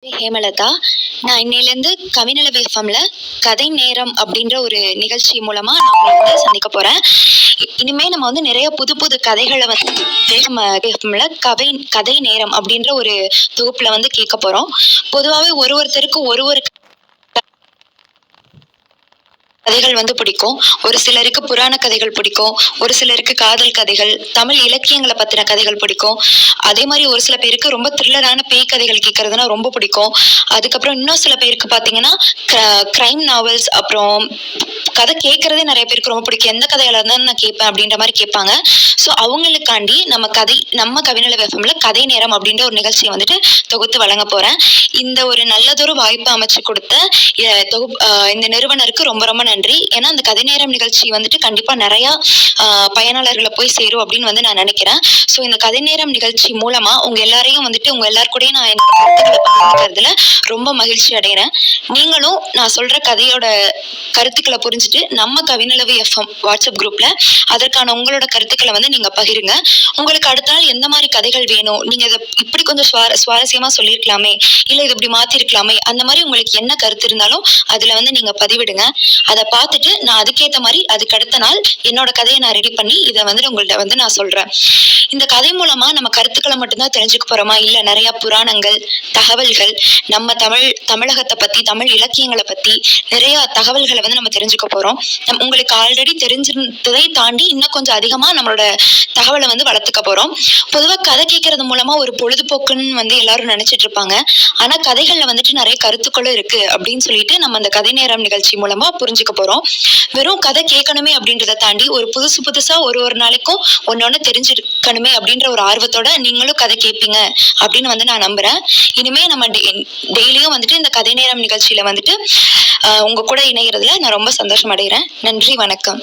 ஹேமலதா. நான் இன்னையிலேருந்து கவினலவி எஃப்எம்ல கதை நேரம் அப்படின்ற ஒரு நிகழ்ச்சி மூலமா நான் உங்களை வந்து சந்திக்க போறேன். இனிமே நம்ம வந்து நிறைய புது புது கதைகளை வந்து நம்ம எஃப்எம்ல கதை நேரம் அப்படின்ற ஒரு தொகுப்புல வந்து கேட்க போறோம். பொதுவாகவே ஒருத்தருக்கு ஒரு கதைகள் வந்து பிடிக்கும். ஒரு சிலருக்கு புராண கதைகள் பிடிக்கும். ஒரு சிலருக்கு காதல் கதைகள், தமிழ் இலக்கியங்கள பத்தின கதைகள் பிடிக்கும். அதே மாரி ஒரு சில பேருக்கு ரொம்ப த்ரில்லரான பேய் கதைகள் கேட்கறதுனா ரொம்ப பிடிக்கும். அதுக்கப்புறம் இன்னும் சில பேருக்கு பார்த்தீங்கன்னா, கிரைம் நாவல்ஸ் அப்புறம் கதை கேட்கறதே நெறைய பேருக்கு ரொம்ப பிடிக்கும். எந்த கதையா இருந்தாலும் நான் கேட்பேன் அப்படின்ற மாரி கேட்பாங்க. ஸோ அவங்களுக்காண்டி நம்ம கவினலவி எஃப்எம்ல கதை நேரம் அப்படின்ற ஒரு நிகழ்ச்சிய வந்துட்டு தொகுத்து வழங்க போறேன். இந்த ஒரு நல்லதொரு வாய்ப்பு அமைச்சு கொடுத்த இந்த நிறுவனருக்கு ரொம்ப ரொம்ப நன்றி. ஏன்னா அந்த கதை நேரம் நிகழ்ச்சி வந்துட்டு கண்டிப்பா நிறையா பயனாளர்களை போய் சேரும் அப்படின்னு வந்து நான் நினைக்கிறேன். ஸோ இந்த கதை நேரம் நிகழ்ச்சி மூலமா உங்க எல்லாரையும் வந்துட்டு உங்க எல்லார் கூடயும் நான் என்னோட கருத்துக்களை பகிர்ந்துக்கிறதுல ரொம்ப மகிழ்ச்சி அடைகிறேன். நீங்களும் நான் சொல்ற கதையோட கருத்துக்களை புரிஞ்சுட்டு நம்ம கவினலவி எஃப்எம் வாட்ஸ்அப் குரூப்ல அதற்கான உங்களோட கருத்துக்களை வந்து நீங்க பகிருங்க. உங்களுக்கு அடுத்த நாள் எந்த மாதிரி கதைகள் வேணும், நீங்க இதை இப்படி கொஞ்சம் சுவாரஸ்யமா சொல்லியிருக்கலாமே, இல்ல இது இப்படி மாத்திருக்கலாமே, அந்த மாதிரி உங்களுக்கு என்ன கருத்து இருந்தாலும் அதுல வந்து நீங்க பதிவிடுங்க. அதை பார்த்துட்டு நான் அதுக்கேற்ற மாதிரி அதுக்கு அடுத்த நாள் என்னோட கதையை நான் ரெடி பண்ணி இதை வந்து உங்கள்ட்ட வந்து நான் சொல்றேன். இந்த கதை மூலமா நம்ம கருத்துக்களை மட்டும்தான் தெரிஞ்சுக்க போறோமா, இல்ல நிறைய புராணங்கள், தகவல்கள், நம்ம தமிழகத்தை பத்தி, தமிழ் இலக்கியங்களை பத்தி நிறைய தகவல்களை வந்து நம்ம தெரிஞ்சுக்க போறோம். உங்களுக்கு ஆல்ரெடி தெரிஞ்சிருந்ததை தாண்டி இன்னும் கொஞ்சம் அதிகமா நம்மளோட தகவலை வந்து வளர்த்துக்க போறோம். பொதுவா கதை கேட்கறது மூலமா ஒரு பொழுதுபோக்குன்னு வந்து எல்லாரும் நினைச்சிட்டு இருப்பாங்க. ஆனா கதைகள்ல வந்துட்டு நிறைய கருத்துக்களும் இருக்கு அப்படின்னு சொல்லிட்டு நம்ம அந்த கதை நேரம் நிகழ்ச்சி மூலமா புரிஞ்சுக்க போறோம். வெறும் கதை கேட்கணுமே அப்படின்றத தாண்டி ஒரு புதுசா ஒரு நாளைக்கும் ஒன்னொன்னு தெரிஞ்சிருக்கணுமே அப்படின்ற ஒரு ஆர்வத்தோட நீங்களும் கதை கேட்பீங்க அப்படின்னு வந்து நான் நம்புறேன். இனிமே நம்ம டெய்லியும் வந்துட்டு இந்த கதை நேரம் நிகழ்ச்சியில வந்துட்டு உங்க கூட இணைகிறதுல நான் ரொம்ப சந்தோஷம் அடைகிறேன். நன்றி, வணக்கம்.